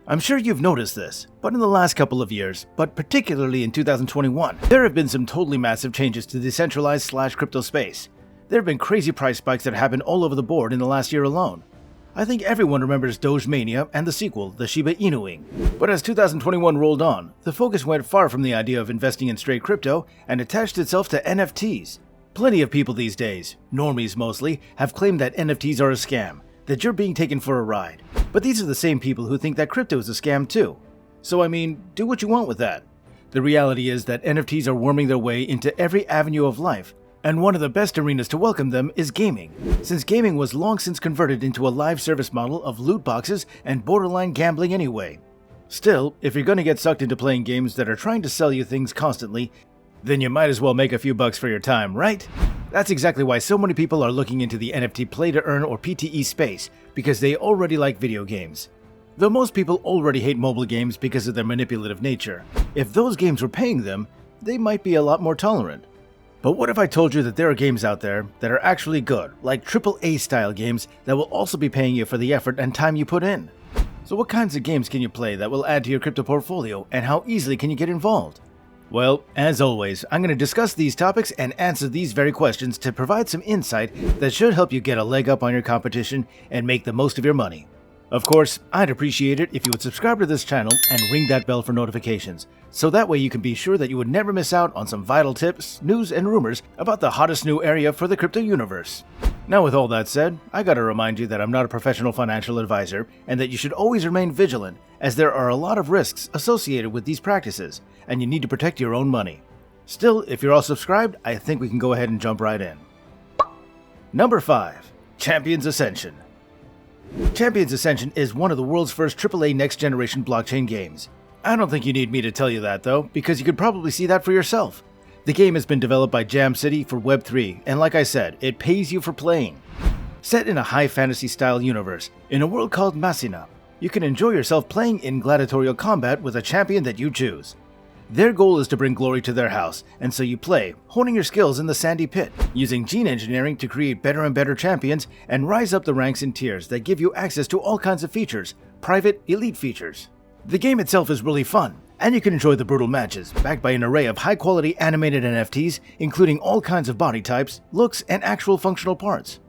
I'm sure you've noticed this, but in the last couple of years, but particularly in 2021, there have been some totally massive changes to the decentralized/crypto space. There have been crazy price spikes that happened all over the board in the last year alone. I think everyone remembers Doge Mania and the sequel, the Shiba Inuing. But as 2021 rolled on, the focus went far from the idea of investing in straight crypto and attached itself to NFTs. Plenty of people these days, normies mostly, have claimed that NFTs are a scam, that you're being taken for a ride. But these are the same people who think that crypto is a scam too. So I mean, do what you want with that. The reality is that NFTs are worming their way into every avenue of life, and one of the best arenas to welcome them is gaming, since gaming was long since converted into a live service model of loot boxes and borderline gambling anyway. Still, if you're going to get sucked into playing games that are trying to sell you things constantly, then you might as well make a few bucks for your time, right? That's exactly why so many people are looking into the NFT play-to-earn or PTE space, because they already like video games. Though most people already hate mobile games because of their manipulative nature, if those games were paying them, they might be a lot more tolerant. But what if I told you that there are games out there that are actually good, like AAA style games that will also be paying you for the effort and time you put in? So what kinds of games can you play that will add to your crypto portfolio, and how easily can you get involved? Well, as always, I'm going to discuss these topics and answer these very questions to provide some insight that should help you get a leg up on your competition and make the most of your money. Of course, I'd appreciate it if you would subscribe to this channel and ring that bell for notifications, so that way you can be sure that you would never miss out on some vital tips, news, and rumors about the hottest new area for the crypto universe. Now with all that said, I gotta remind you that I'm not a professional financial advisor and that you should always remain vigilant, as there are a lot of risks associated with these practices, and you need to protect your own money. Still, if you're all subscribed, I think we can go ahead and jump right in. Number 5. Champions Ascension. Champions Ascension is one of the world's first AAA next-generation blockchain games. I don't think you need me to tell you that though, because you could probably see that for yourself. The game has been developed by Jam City for Web3, and like I said, it pays you for playing. Set in a high fantasy style universe, in a world called Masina, you can enjoy yourself playing in gladiatorial combat with a champion that you choose. Their goal is to bring glory to their house, and so you play, honing your skills in the sandy pit, using gene engineering to create better and better champions and rise up the ranks and tiers that give you access to all kinds of features, private, elite features. The game itself is really fun, and you can enjoy the brutal matches, backed by an array of high-quality animated NFTs, including all kinds of body types, looks, and actual functional parts.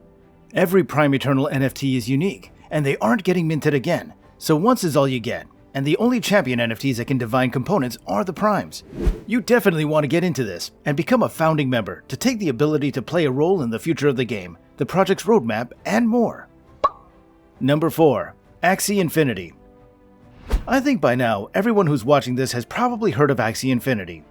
Every Prime Eternal NFT is unique, and they aren't getting minted again, so once is all you get. And the only champion NFTs that can divine components are the primes. You definitely want to get into this and become a founding member to take the ability to play a role in the future of the game, the project's roadmap, and more. Number 4. Axey Infinity. I think by now, everyone who's watching this has probably heard of Axey Infinity.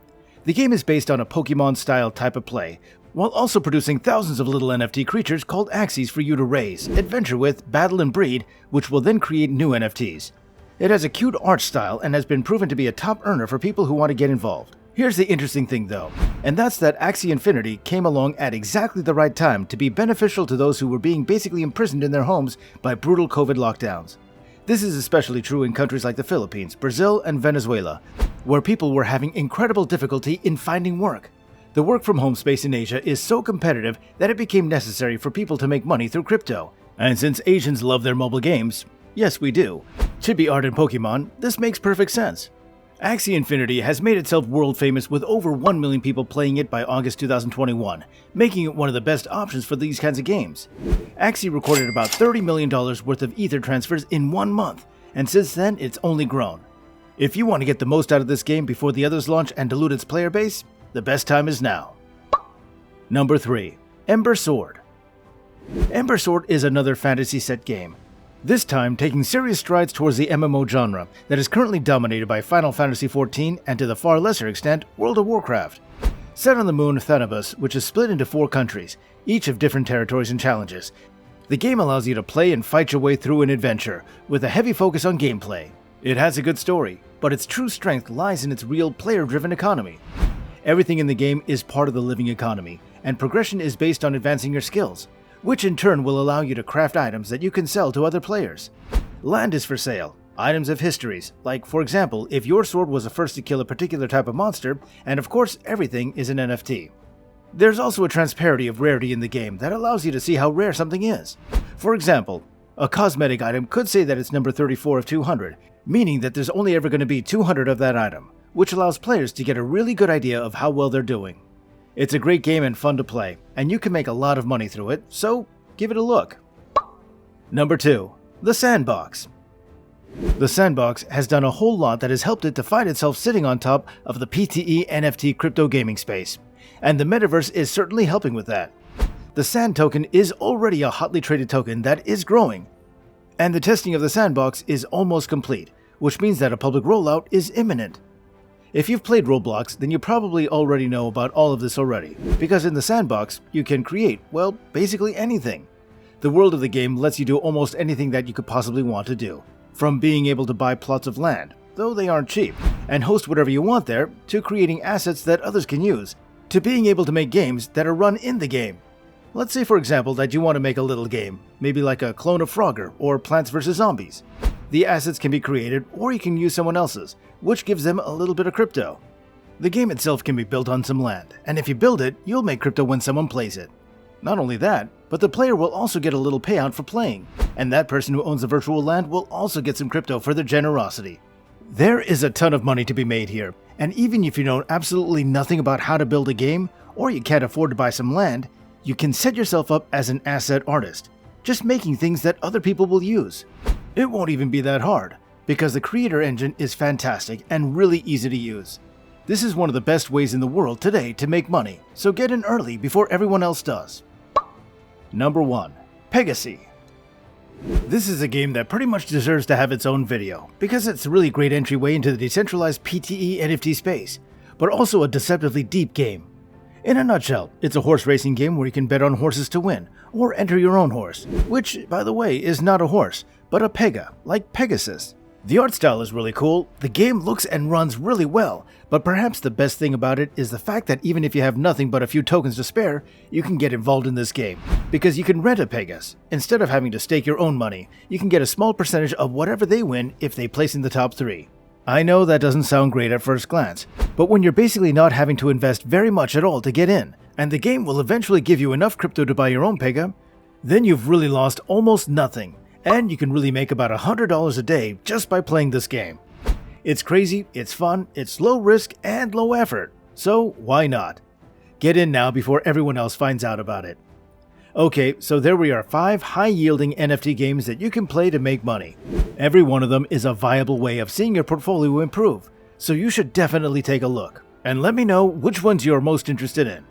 The game is based on a Pokemon-style type of play, while also producing thousands of little NFT creatures called Axies for you to raise, adventure with, battle, and breed, which will then create new NFTs. It has a cute art style and has been proven to be a top earner for people who want to get involved. Here's the interesting thing though, and that's that Axey Infinity came along at exactly the right time to be beneficial to those who were being basically imprisoned in their homes by brutal COVID lockdowns. This is especially true in countries like the Philippines, Brazil, and Venezuela, where people were having incredible difficulty in finding work. The work from home space in Asia is so competitive that it became necessary for people to make money through crypto. And since Asians love their mobile games, yes we do, chibi art and Pokemon, this makes perfect sense. Axey Infinity has made itself world famous with over 1 million people playing it by August 2021, making it one of the best options for these kinds of games. Axey recorded about $30 million worth of Ether transfers in 1 month, and since then it's only grown. If you want to get the most out of this game before the others launch and dilute its player base, the best time is now. Number 3. Ember Sword. Ember Sword is another fantasy set game, this time taking serious strides towards the MMO genre that is currently dominated by Final Fantasy XIV and to the far lesser extent, World of Warcraft. Set on the moon Thanabus, which is split into 4 countries, each of different territories and challenges, the game allows you to play and fight your way through an adventure, with a heavy focus on gameplay. It has a good story, but its true strength lies in its real player-driven economy. Everything in the game is part of the living economy, and progression is based on advancing your skills, which in turn will allow you to craft items that you can sell to other players. Land is for sale. Items have histories, like for example, if your sword was the first to kill a particular type of monster, and of course everything is an NFT. There's also a transparency of rarity in the game that allows you to see how rare something is. For example, A cosmetic item could say that it's number 34 of 200, meaning that there's only ever going to be 200 of that item, which allows players to get a really good idea of how well they're doing. It's a great game and fun to play, and you can make a lot of money through it, so give it a look. Number 2. The Sandbox. The Sandbox has done a whole lot that has helped it to find itself sitting on top of the PTE NFT crypto gaming space, and the metaverse is certainly helping with that. The Sand token is already a hotly traded token that is growing, and the testing of the Sandbox is almost complete, which means that a public rollout is imminent. If you've played Roblox, then you probably already know about all of this already, because in the Sandbox, you can create, well, basically anything. The world of the game lets you do almost anything that you could possibly want to do, from being able to buy plots of land, though they aren't cheap, and host whatever you want there, to creating assets that others can use, to being able to make games that are run in the game. Let's say, for example, that you want to make a little game, maybe like a clone of Frogger or Plants vs. Zombies. The assets can be created, or you can use someone else's, which gives them a little bit of crypto. The game itself can be built on some land, and if you build it, you'll make crypto when someone plays it. Not only that, but the player will also get a little payout for playing, and that person who owns the virtual land will also get some crypto for their generosity. There is a ton of money to be made here, and even if you know absolutely nothing about how to build a game, or you can't afford to buy some land, you can set yourself up as an asset artist, just making things that other people will use. It won't even be that hard, because the creator engine is fantastic and really easy to use. This is one of the best ways in the world today to make money, so get in early before everyone else does. Number 1. Pegasi. This is a game that pretty much deserves to have its own video, because it's a really great entryway into the decentralized PTE NFT space, but also a deceptively deep game. In a nutshell, it's a horse racing game where you can bet on horses to win, or enter your own horse, which, by the way, is not a horse, but a Pega, like Pegasus. The art style is really cool, the game looks and runs really well, but perhaps the best thing about it is the fact that even if you have nothing but a few tokens to spare, you can get involved in this game, because you can rent a Pegas. Instead of having to stake your own money, you can get a small percentage of whatever they win if they place in the top 3. I know that doesn't sound great at first glance, but when you're basically not having to invest very much at all to get in, and the game will eventually give you enough crypto to buy your own Pega, then you've really lost almost nothing, and you can really make about $100 a day just by playing this game. It's crazy, it's fun, it's low risk and low effort, so why not? Get in now before everyone else finds out about it. Okay, so there we are 5 high-yielding NFT games that you can play to make money. Every one of them is a viable way of seeing your portfolio improve, so you should definitely take a look. And let me know which ones you're most interested in.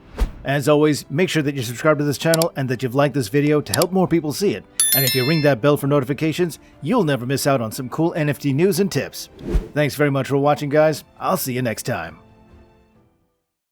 As always, make sure that you subscribe to this channel and that you've liked this video to help more people see it. And if you ring that bell for notifications, you'll never miss out on some cool NFT news and tips. Thanks very much for watching, guys. I'll see you next time.